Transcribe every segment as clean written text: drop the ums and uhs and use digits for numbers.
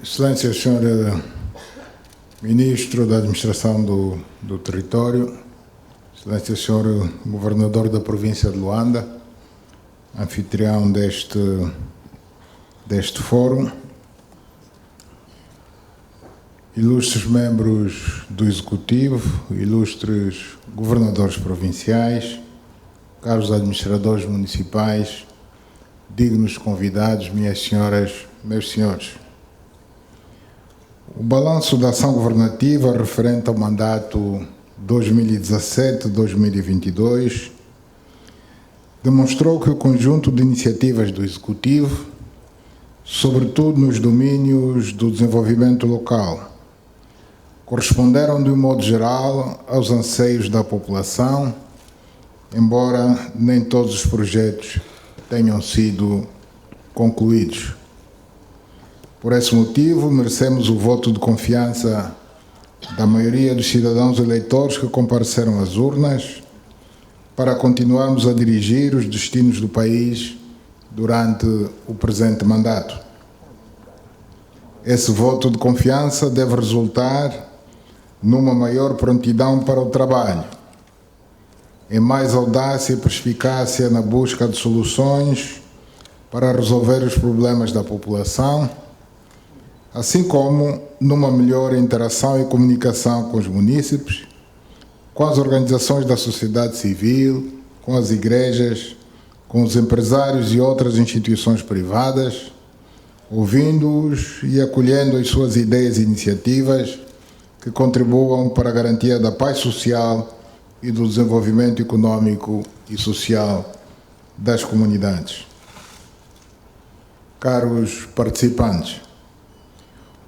Excelência, Sr. Ministro da Administração do Território, Excelência, Sr. Governador da Província de Luanda, anfitrião deste fórum, ilustres membros do Executivo, ilustres governadores provinciais, caros administradores municipais, dignos convidados, minhas senhoras, meus senhores. O balanço da ação governativa referente ao mandato 2017-2022 demonstrou que o conjunto de iniciativas do Executivo, sobretudo nos domínios do desenvolvimento local, corresponderam de um modo geral aos anseios da população, embora nem todos os projetos tenham sido concluídos. Por esse motivo, merecemos o voto de confiança da maioria dos cidadãos eleitores que compareceram às urnas para continuarmos a dirigir os destinos do país durante o presente mandato. Esse voto de confiança deve resultar numa maior prontidão para o trabalho, em mais audácia e perspicácia na busca de soluções para resolver os problemas da população, assim como numa melhor interação e comunicação com os munícipes, com as organizações da sociedade civil, com as igrejas, com os empresários e outras instituições privadas, ouvindo-os e acolhendo as suas ideias e iniciativas que contribuam para a garantia da paz social e do desenvolvimento econômico e social das comunidades. Caros participantes,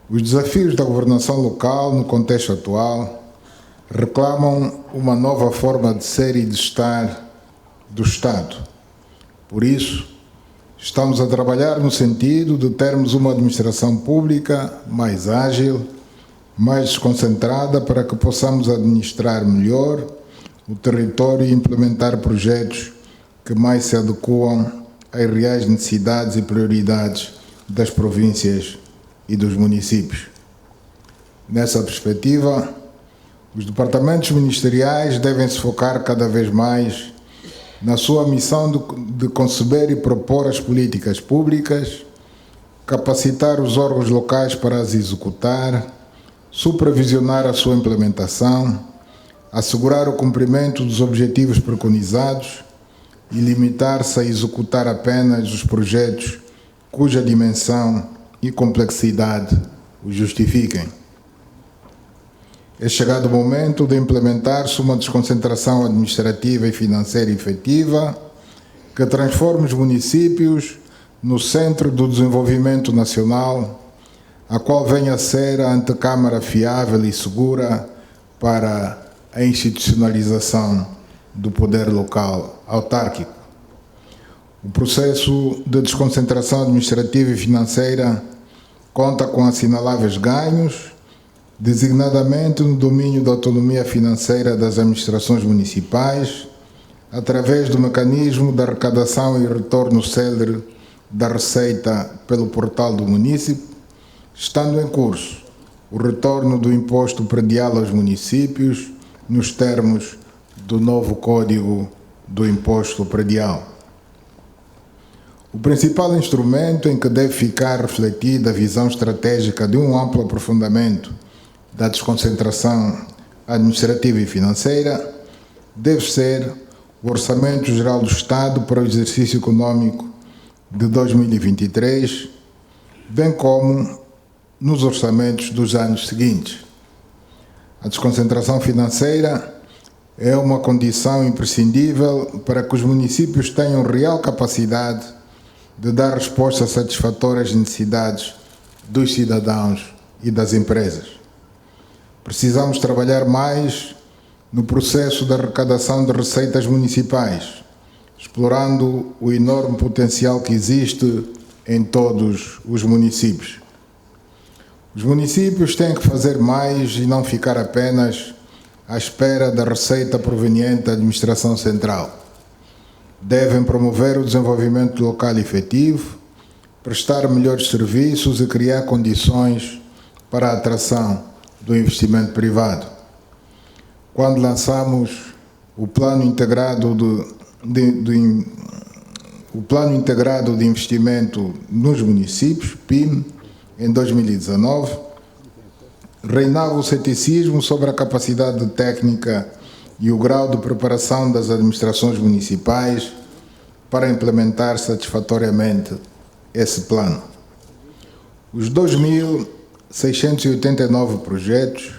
os desafios da governação local no contexto atual reclamam uma nova forma de ser e de estar do Estado. Por isso, estamos a trabalhar no sentido de termos uma administração pública mais ágil, mais desconcentrada, para que possamos administrar melhor o território e implementar projetos que mais se adequam às reais necessidades e prioridades das províncias e dos municípios. Nessa perspectiva, os departamentos ministeriais devem se focar cada vez mais na sua missão de conceber e propor as políticas públicas, capacitar os órgãos locais para as executar, supervisionar a sua implementação, assegurar o cumprimento dos objetivos preconizados e limitar-se a executar apenas os projetos cuja dimensão e complexidade o justifiquem. É chegado o momento de implementar-se uma desconcentração administrativa e financeira efetiva que transforme os municípios no centro do desenvolvimento nacional, a qual venha a ser a antecâmara fiável e segura para a institucionalização do poder local autárquico. O processo de desconcentração administrativa e financeira conta com assinaláveis ganhos, designadamente no domínio da autonomia financeira das administrações municipais, através do mecanismo da arrecadação e retorno célere da receita pelo portal do município, estando em curso o retorno do imposto predial aos municípios nos termos do novo Código do Imposto Predial. O principal instrumento em que deve ficar refletida a visão estratégica de um amplo aprofundamento da desconcentração administrativa e financeira deve ser o Orçamento Geral do Estado para o exercício econômico de 2023, bem como nos orçamentos dos anos seguintes. A desconcentração financeira é uma condição imprescindível para que os municípios tenham real capacidade de dar respostas satisfatórias às necessidades dos cidadãos e das empresas. Precisamos trabalhar mais no processo da arrecadação de receitas municipais, explorando o enorme potencial que existe em todos os municípios. Os municípios têm que fazer mais e não ficar apenas à espera da receita proveniente da administração central. Devem promover o desenvolvimento local efetivo, prestar melhores serviços e criar condições para a atração do investimento privado. Quando lançamos o Plano Integrado de Investimento nos Municípios, PIM, em 2019, reinava o ceticismo sobre a capacidade técnica e o grau de preparação das administrações municipais para implementar satisfatoriamente esse plano. Os 2.689 projetos,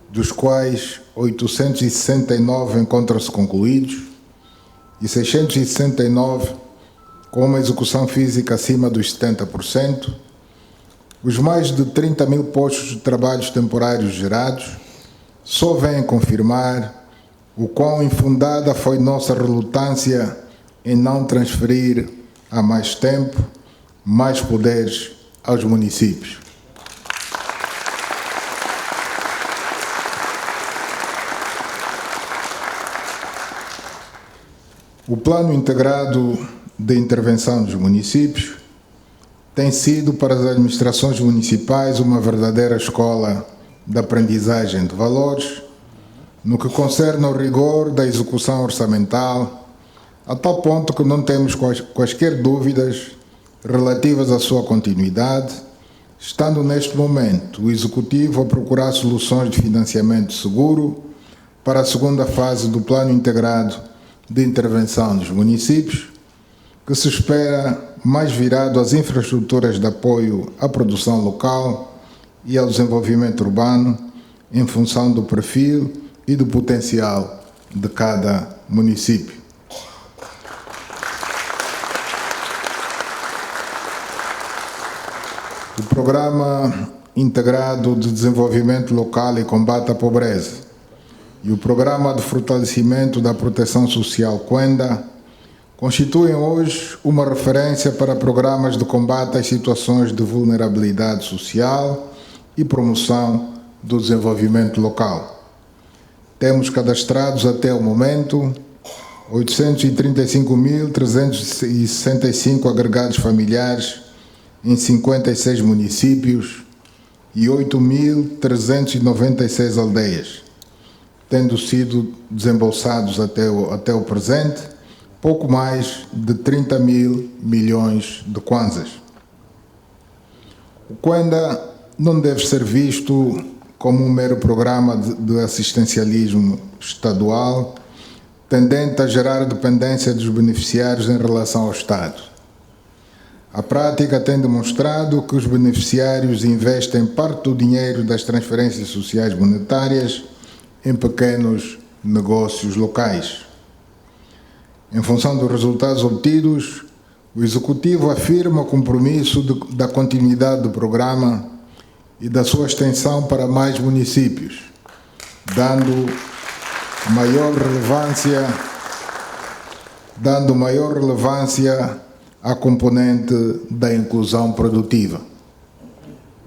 dos quais 869 encontram-se concluídos e 669 com uma execução física acima dos 70%, os mais de 30 mil postos de trabalho temporários gerados só vêm confirmar o quão infundada foi nossa relutância em não transferir há mais tempo mais poderes aos municípios. O Plano Integrado de Intervenção dos Municípios tem sido para as administrações municipais uma verdadeira escola de aprendizagem de valores, no que concerne ao rigor da execução orçamental, a tal ponto que não temos quaisquer dúvidas relativas à sua continuidade, estando neste momento o Executivo a procurar soluções de financiamento seguro para a segunda fase do Plano Integrado de Intervenção dos Municípios, que se espera mais virado às infraestruturas de apoio à produção local e ao desenvolvimento urbano, em função do perfil e do potencial de cada município. O Programa Integrado de Desenvolvimento Local e Combate à Pobreza e o Programa de Fortalecimento da Proteção Social Quenda constituem hoje uma referência para programas de combate às situações de vulnerabilidade social e promoção do desenvolvimento local. Temos cadastrados até o momento 835.365 agregados familiares em 56 municípios e 8.396 aldeias, tendo sido desembolsados até o presente pouco mais de 30 mil milhões de kwanzas. O Quenda não deve ser visto como um mero programa de assistencialismo estadual, tendente a gerar dependência dos beneficiários em relação ao Estado. A prática tem demonstrado que os beneficiários investem parte do dinheiro das transferências sociais monetárias em pequenos negócios locais. Em função dos resultados obtidos, o Executivo afirma o compromisso da continuidade do programa e da sua extensão para mais municípios, dando maior relevância à componente da inclusão produtiva.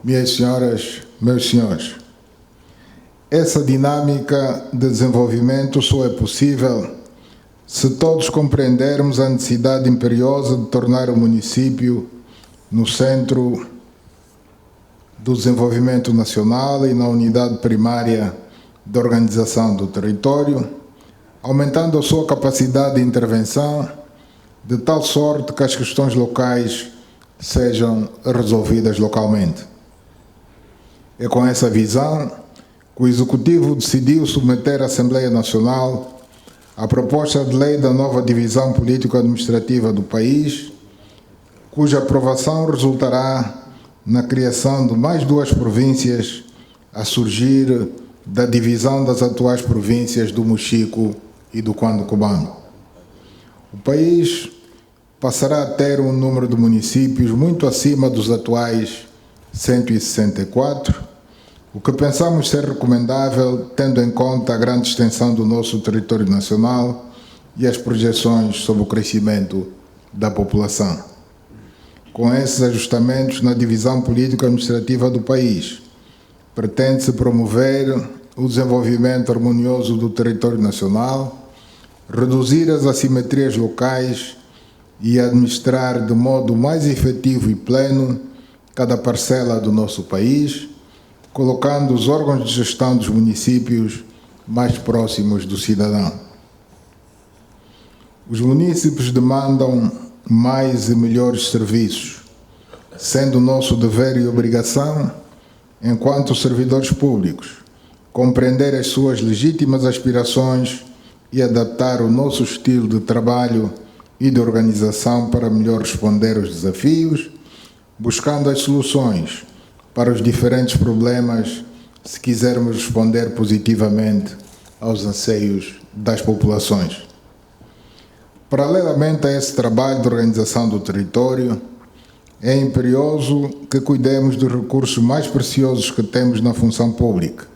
Minhas senhoras, meus senhores, essa dinâmica de desenvolvimento só é possível se todos compreendermos a necessidade imperiosa de tornar o município no centro do desenvolvimento nacional e na unidade primária de organização do território, aumentando a sua capacidade de intervenção, de tal sorte que as questões locais sejam resolvidas localmente. É com essa visão que o Executivo decidiu submeter à Assembleia Nacional a proposta de lei da nova divisão político-administrativa do país, cuja aprovação resultará na criação de mais 2 províncias a surgir da divisão das atuais províncias do Mochico e do Cuando-Cubango. O país passará a ter um número de municípios muito acima dos atuais 164, o que pensamos ser recomendável, tendo em conta a grande extensão do nosso território nacional e as projeções sobre o crescimento da população. Com esses ajustamentos na divisão político-administrativa do país, pretende-se promover o desenvolvimento harmonioso do território nacional, reduzir as assimetrias locais e administrar de modo mais efetivo e pleno cada parcela do nosso país, colocando os órgãos de gestão dos municípios mais próximos do cidadão. Os munícipes demandam mais e melhores serviços, sendo nosso dever e obrigação, enquanto servidores públicos, compreender as suas legítimas aspirações e adaptar o nosso estilo de trabalho e de organização para melhor responder aos desafios, buscando as soluções para os diferentes problemas, se quisermos responder positivamente aos anseios das populações. Paralelamente a esse trabalho de organização do território, é imperioso que cuidemos dos recursos mais preciosos que temos na função pública,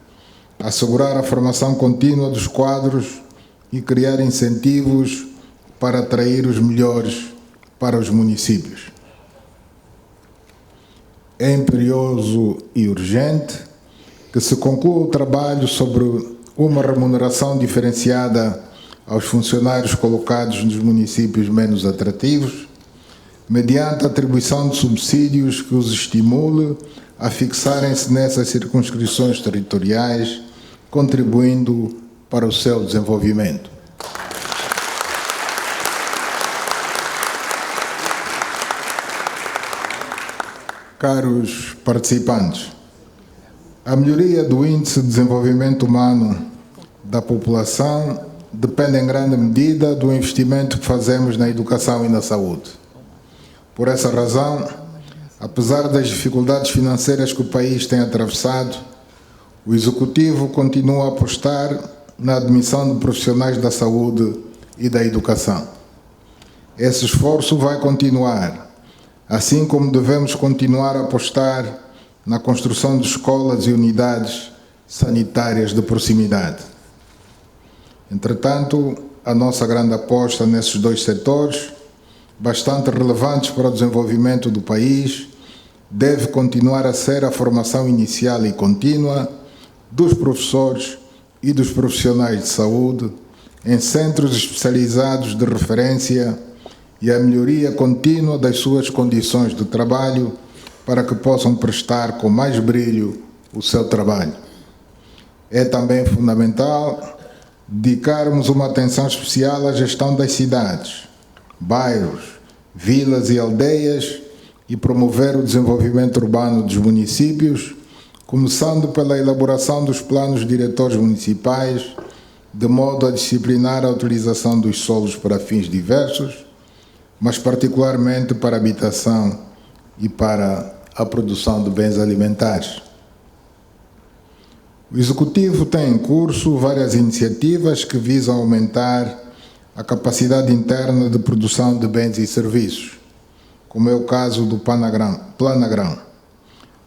assegurar a formação contínua dos quadros e criar incentivos para atrair os melhores para os municípios. É imperioso e urgente que se conclua o trabalho sobre uma remuneração diferenciada aos funcionários colocados nos municípios menos atrativos, mediante a atribuição de subsídios que os estimule a fixarem-se nessas circunscrições territoriais, contribuindo para o seu desenvolvimento. Caros participantes, a melhoria do índice de desenvolvimento humano da população depende em grande medida do investimento que fazemos na educação e na saúde. Por essa razão, apesar das dificuldades financeiras que o país tem atravessado, o Executivo continua a apostar na admissão de profissionais da saúde e da educação. Esse esforço vai continuar, assim como devemos continuar a apostar na construção de escolas e unidades sanitárias de proximidade. Entretanto, a nossa grande aposta nesses dois setores, bastante relevantes para o desenvolvimento do país, deve continuar a ser a formação inicial e contínua dos professores e dos profissionais de saúde em centros especializados de referência e a melhoria contínua das suas condições de trabalho para que possam prestar com mais brilho o seu trabalho. É também fundamental dedicarmos uma atenção especial à gestão das cidades, bairros, vilas e aldeias e promover o desenvolvimento urbano dos municípios, começando pela elaboração dos planos diretores municipais, de modo a disciplinar a utilização dos solos para fins diversos, mas particularmente para a habitação e para a produção de bens alimentares. O Executivo tem em curso várias iniciativas que visam aumentar a capacidade interna de produção de bens e serviços, como é o caso do Planagrão.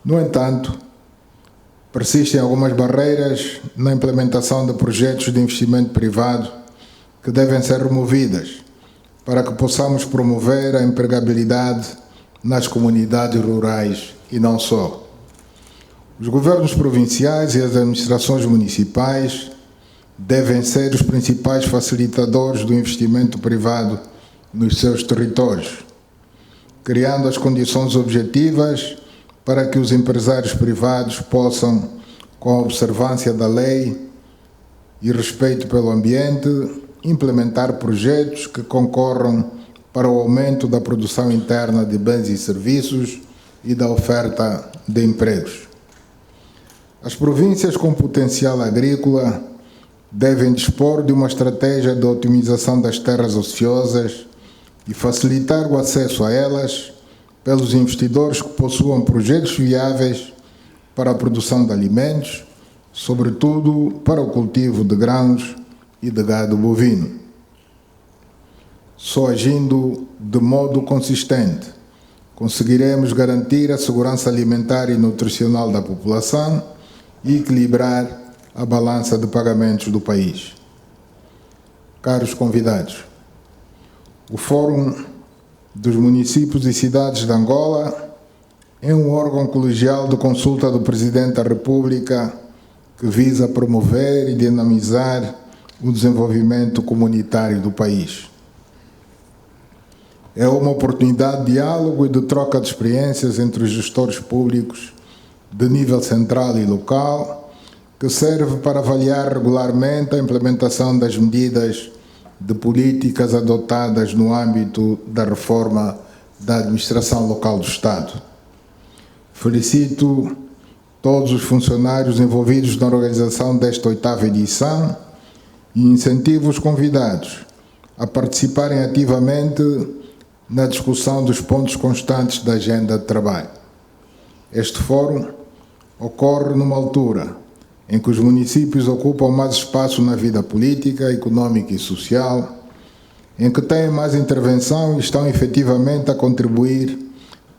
No entanto, persistem algumas barreiras na implementação de projetos de investimento privado que devem ser removidas para que possamos promover a empregabilidade nas comunidades rurais e não só. Os governos provinciais e as administrações municipais devem ser os principais facilitadores do investimento privado nos seus territórios, criando as condições objetivas para que os empresários privados possam, com a observância da lei e respeito pelo ambiente, implementar projetos que concorram para o aumento da produção interna de bens e serviços e da oferta de empregos. As províncias com potencial agrícola devem dispor de uma estratégia de otimização das terras ociosas e facilitar o acesso a elas pelos investidores que possuam projetos viáveis para a produção de alimentos, sobretudo para o cultivo de grãos e de gado bovino. Só agindo de modo consistente conseguiremos garantir a segurança alimentar e nutricional da população e equilibrar a balança de pagamentos do país. Caros convidados, o Fórum dos Municípios e Cidades de Angola é um órgão colegial de consulta do Presidente da República que visa promover e dinamizar o desenvolvimento comunitário do país. É uma oportunidade de diálogo e de troca de experiências entre os gestores públicos de nível central e local, que serve para avaliar regularmente a implementação das medidas de políticas adotadas no âmbito da reforma da administração local do Estado. Felicito todos os funcionários envolvidos na organização desta 8ª edição e incentivo os convidados a participarem ativamente na discussão dos pontos constantes da agenda de trabalho. Este fórum ocorre numa altura em que os municípios ocupam mais espaço na vida política, económica e social, em que têm mais intervenção e estão efetivamente a contribuir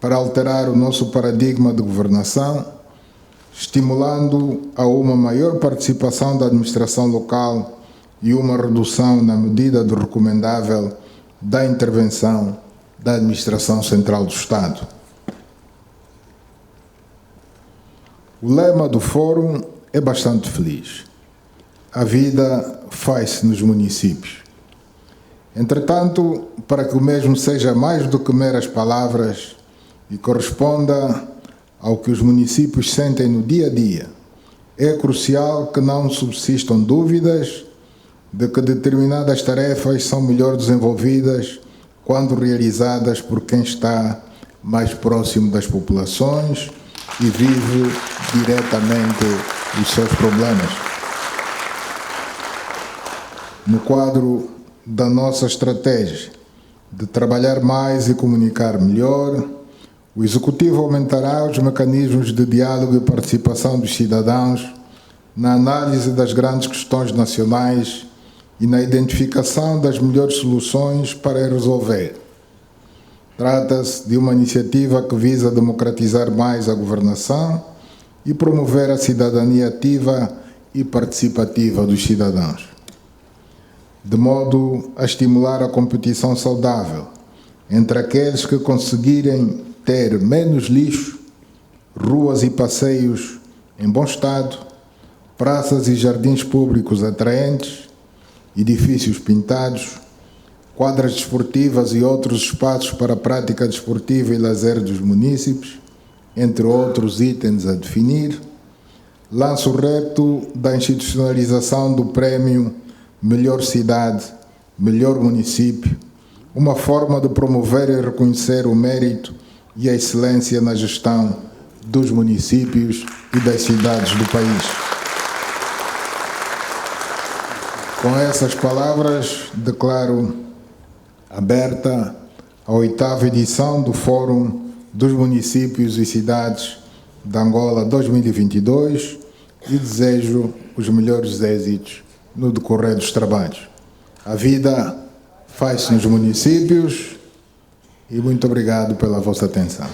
para alterar o nosso paradigma de governação, estimulando a uma maior participação da administração local e uma redução na medida do recomendável da intervenção da administração central do Estado. O lema do fórum é bastante feliz. A vida faz-se nos municípios. Entretanto, para que o mesmo seja mais do que meras palavras e corresponda ao que os municípios sentem no dia a dia, é crucial que não subsistam dúvidas de que determinadas tarefas são melhor desenvolvidas quando realizadas por quem está mais próximo das populações e vive diretamente os seus problemas. No quadro da nossa estratégia de trabalhar mais e comunicar melhor, o Executivo aumentará os mecanismos de diálogo e participação dos cidadãos na análise das grandes questões nacionais e na identificação das melhores soluções para resolver. Trata-se de uma iniciativa que visa democratizar mais a governação e promover a cidadania ativa e participativa dos cidadãos, de modo a estimular a competição saudável entre aqueles que conseguirem ter menos lixo, ruas e passeios em bom estado, praças e jardins públicos atraentes, edifícios pintados, quadras desportivas e outros espaços para a prática desportiva e lazer dos munícipes, entre outros itens a definir, lança o reto da institucionalização do prémio Melhor Cidade, Melhor Município, uma forma de promover e reconhecer o mérito e a excelência na gestão dos municípios e das cidades do país. Com essas palavras, declaro aberta a 8ª edição do Fórum dos Municípios e Cidades de Angola 2022 e desejo os melhores êxitos no decorrer dos trabalhos. A vida faz-se nos municípios e muito obrigado pela vossa atenção.